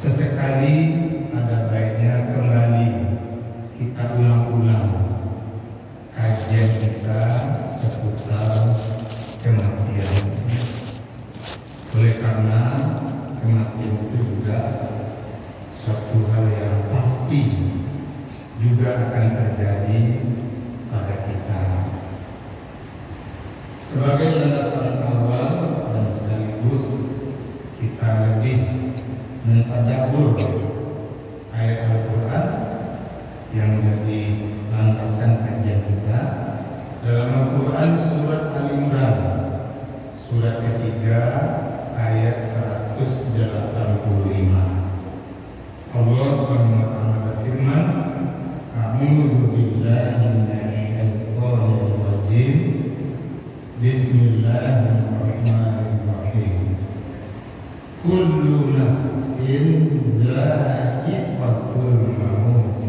Sesekali ada baiknya kembali kita ulang-ulang kajian kita seputar kematian. Oleh karena kematian itu juga suatu hal yang pasti juga akan terjadi pada kita. Sebagai landasan awal dan sekaligus kita lebih mentadabbur ayat Al-Quran yang menjadi landasan kajian kita dalam Al-Quran surat Al-Imran surat ketiga ayat 185. Allah Subhanahu wa taala berfirman, A'udzu billahi minasyaitonir rajim. Bismillahirrahmanirrahim. Kullu nafsin dha'iqatul maut.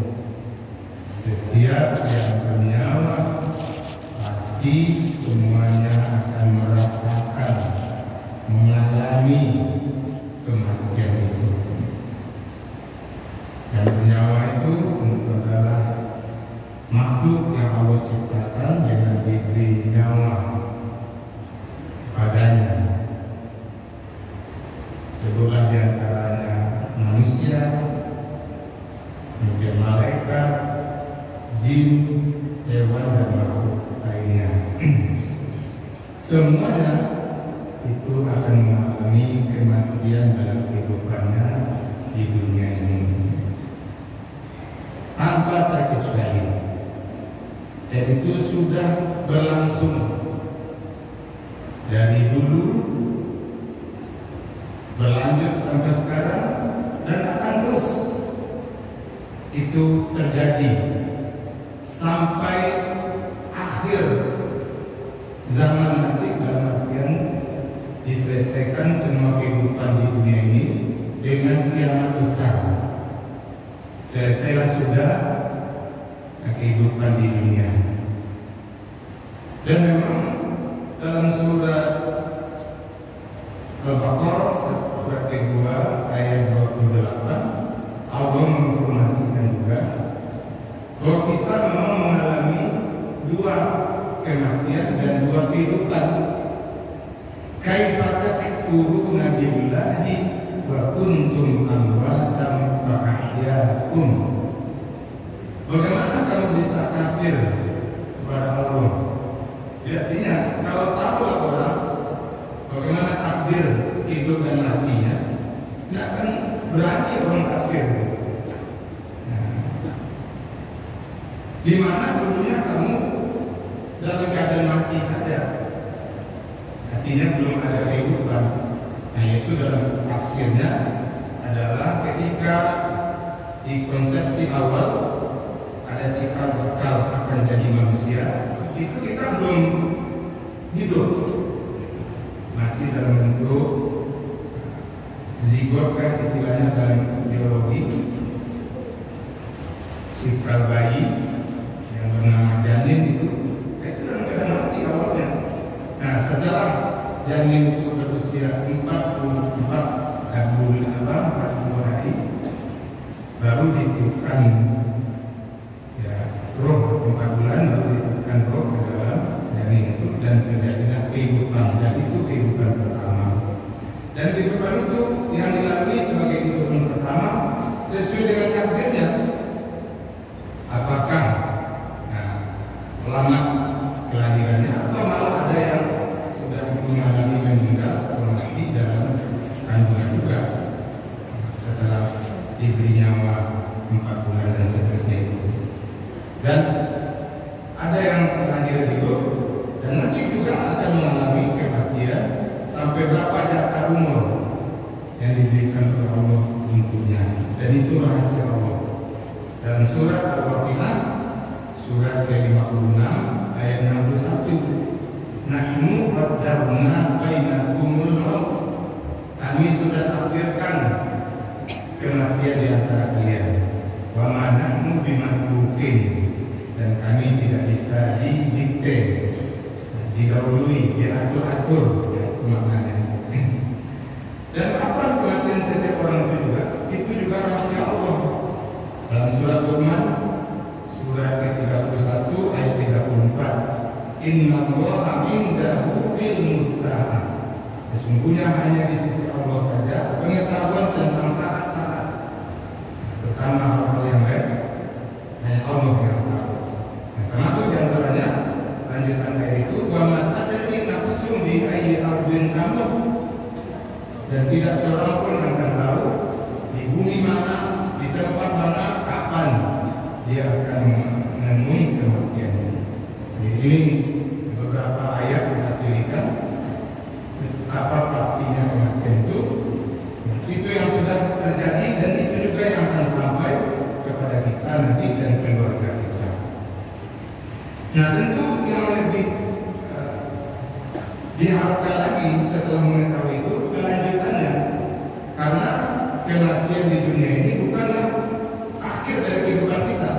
Setiap yang bernyawa pasti semuanya akan merasakan, mengalami kematian itu. Dan bernyawa itu tentu adalah makhluk yang Allah ciptakan dengan diberi nyawa padanya. Sebutlah diantaranya manusia, kemudian malaikat, jin, hewan dan makhluk lainnya. Semuanya itu akan mengalami kematian dalam kehidupannya di dunia ini tanpa terkecuali, dan itu sudah berlangsung dari dulu, berlanjut sampai sekarang, dan akan terus itu terjadi sampai akhir zaman nanti, dalam artian diselesaikan semua kehidupan di dunia ini dengan kiamat besar. Selesailah sudah kehidupan di dunia. Dan memang dalam surat Al-Baqarah surat kedua ayat 28 Allah menginformasikan juga bahwa kita memang mengalami dua kematian dan dua kehidupan. Kaifa takfuruna billahi wa kuntum amwatan fa ahyaakum. Bagaimana kamu bisa kafir kepada Allah? Ya, artinya kalau tahu orang bagaimana takdir hidup dan matinya, tidak akan berani orang kafir. Di mana dulunya kamu dalam keadaan mati saja, artinya belum ada kehidupan. Nah, itu dalam tafsirnya adalah ketika di konsepsi awal ada cikal bakal akan jadi manusia, itu kita belum hidup, masih dalam bentuk zigot, kan istilahnya dalam biologi, cikal bayi yang bernama janin itu dalam keadaan mati awalnya. Nah, setelah janin itu berusia 40 hari baru ditiupkan roh, 4 bulan baru ditiupkan roh ke dalam janin itu dan terjadilah kehidupan. Dan itu kehidupan pertama. Dan kehidupan itu yang dilalui sebagai kehidupan pertama sesuai dengan takdirnya. Apakah selamat kelahirannya atau malah ada yang sudah mengalami meninggal atau mati dalam kandungan juga setelah diberi nyawa 4 bulan dan seterusnya itu. Dan ada yang terakhir hidup, dan nanti juga akan mengalami kematian sampai berapa jatah umur yang diberikan oleh Allah untuknya. Dan itu rahasia Allah. Dalam surat Al-Waqiah surat ke-56 ayat 61, Nahnu qaddarna bainakumul maut. Kami sudah takdirkan kematian di antara kalian. Wa ma nahnu bimasbuqin. Dan kami tidak bisa didikte, didahului, diatur-atur, ya, itu maknanya. Dan kapan kematian setiap orang itu juga, itu Sesungguhnya hanya di sisi Allah saja pengetahuan tentang saat-saat, terutama hal-hal yang baik, hanya Allah yang tahu. Nah, termasuk diantaranya lanjutan ayat itu, wa ma tadri nafsun bi ayyi ardin tamut, dan tidak seorang pun akan tahu di bumi mana, di tempat mana, kapan dia akan menemui kematian. Jadi ini beberapa ayat kita pilihkan. Apa pastinya kematian itu? Itu yang sudah terjadi dan itu juga yang akan sampai kepada kita nanti dan keluarga kita. Nah, tentu yang lebih diharapkan lagi setelah mengetahui itu kelanjutannya, karena kematian di dunia ini bukanlah akhir dari kehidupan kita,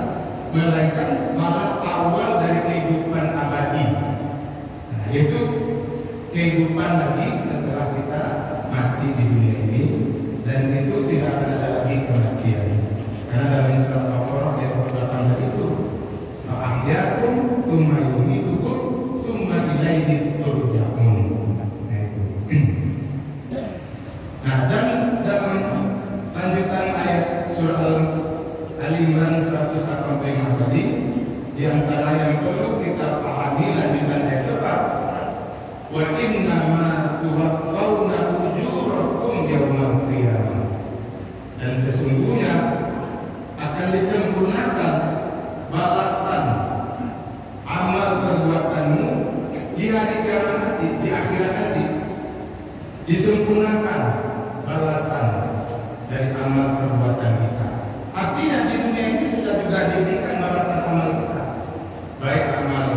melainkan malah awal dari kehidupan abadi. Nah, yaitu kehidupan lagi setelah kita mati di dunia ini, dan itu tidak akan ada lagi kematian. Karena dalam surat Al-Baqarah ayat 8 itu, "Ahyakum tsumma yumitukum tsumma ilaihi turja'un." Nah, dan dalam lanjutan ayat surah Al-Imran 185 tadi, di antara yang perlu kita pahami lanjutan ayat apa? Wa inna ma tuwaffawna ujurakum yaumal qiyamah, dan sesungguhnya akan disempurnakan balasan amal perbuatanmu di hari kiamat nanti, di akhirat nanti. Disempurnakan balasan dari amal perbuatan kita. Artinya di dunia ini sudah juga diberikan balasan amal kita, baik amal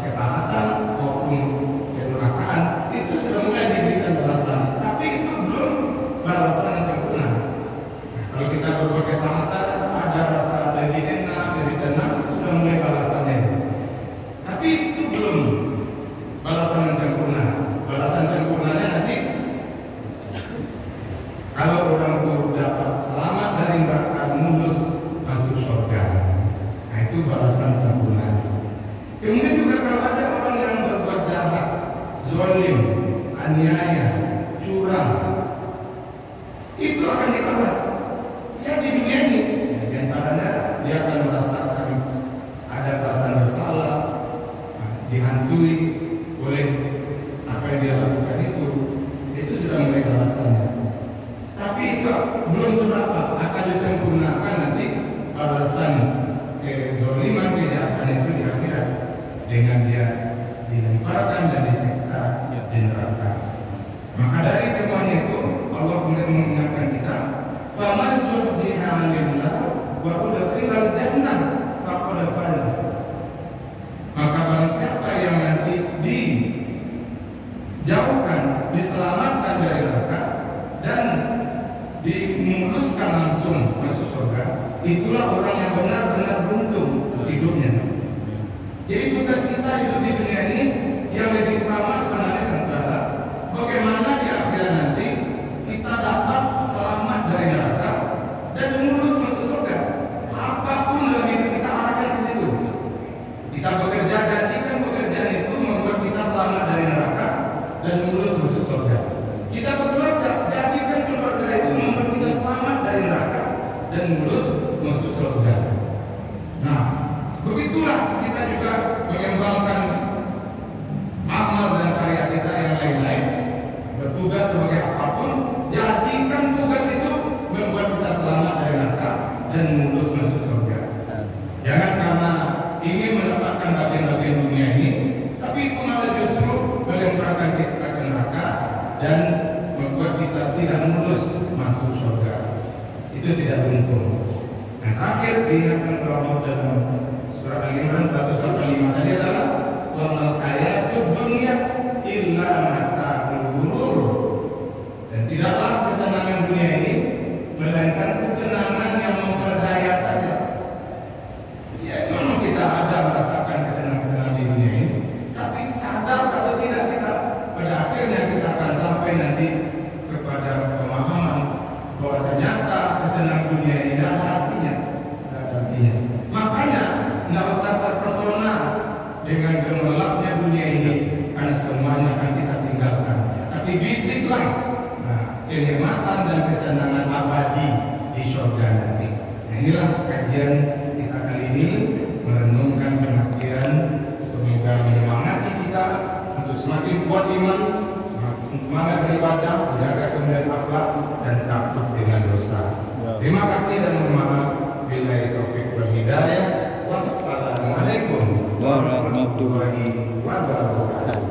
ketaatan maupun kedurhakaan, itu sudah mulai diberikan balasan. Tapi itu belum balasan yang sempurna. Kalau kita berbuat ketaatan, ada rasa lebih enak, lebih tenang, itu sudah mulai balasannya. Tapi itu belum balasan yang sempurna. Balasan sempurnanya nanti kalau orang itu dapat selamat dari neraka, mulus masuk surga. Nah, itu balasan sempurna. Kemudian juga kalau ada orang yang berbuat jahat, zalim, aniaya, curang, itu akan dibalas ya di dunia ini. Di antaranya dia akan merasakan ada perasaan bersalah, dihantui oleh apa yang dia lakukan itu sudah mulai balasannya. Tapi itu belum seberapa, akan disempurnakan nanti balasan kezaliman, kejahatan itu di akhirat dengan dia dilemparkan dan disiksa di neraka. Maka dari semuanya itu Allah kemudian mengingatkan kita, faman zuhziha 'anil nar wa udkhilal jannah faqad faz. Maka barang siapa yang nanti dijauhkan, diselamatkan dari neraka dan dimuluskan langsung masuk surga, itulah orang yang benar-benar beruntung hidupnya. Jadi tugas kita hidup di dunia ini yang lebih utama sebenarnya adalah bagaimana di akhirat nanti kita dapat selamat dari neraka dan mulus masuk surga. Apapun dalam hidup kita arahkan ke situ. Kita bekerja, jadikan pekerjaan itu membuat kita selamat dari neraka dan mulus masuk surga. Kita berkeluarga, jadikan keluarga itu membuat kita selamat dari neraka dan mulus masuk surga. Nah, begitulah kita juga mengembangkan amal dan karya kita yang lain-lain. Bertugas sebagai apapun, jadikan tugas itu membuat kita selamat dari neraka dan mulus masuk surga. Jangan karena ingin mendapatkan bagian-bagian dunia ini, tapi itu malah justru melemparkan kita ke neraka dan membuat kita tidak mulus masuk surga. Itu tidak beruntung. Dan akhir diingatkan Allah dalam surah Al-Imran 115 tadi adalah wa mal hayatud dunya illa mata'ul ghurur. Dan tidaklah kesenangan dunia ini melainkan kesenangan yang memperdaya saja. Ya, memang kita ada merasakan kesenangan-kesenangan di dunia ini, tapi sadar atau tidak kita pada akhirnya kita akan sampai nanti kepada pemahaman bahwa ternyata kesenangan dunia ini tidak ada artinya. Makanya nggak usah terpesona dengan gemerlapnya dunia ini, karena semuanya akan kita tinggalkan. Tapi hilang kenikmatan dan kesenangan abadi di surga nanti. Nah, inilah kajian kita kali ini, merenungkan pengabdian. Semoga menyemangati kita untuk semakin kuat iman, semakin semangat beribadah, menjaga kemuliaan akhlak dan takut dengan dosa. Terima kasih dan mohon maaf. Billahi taufiq wal hidayah. Wassalamualaikum warahmatullahi wabarakatuh.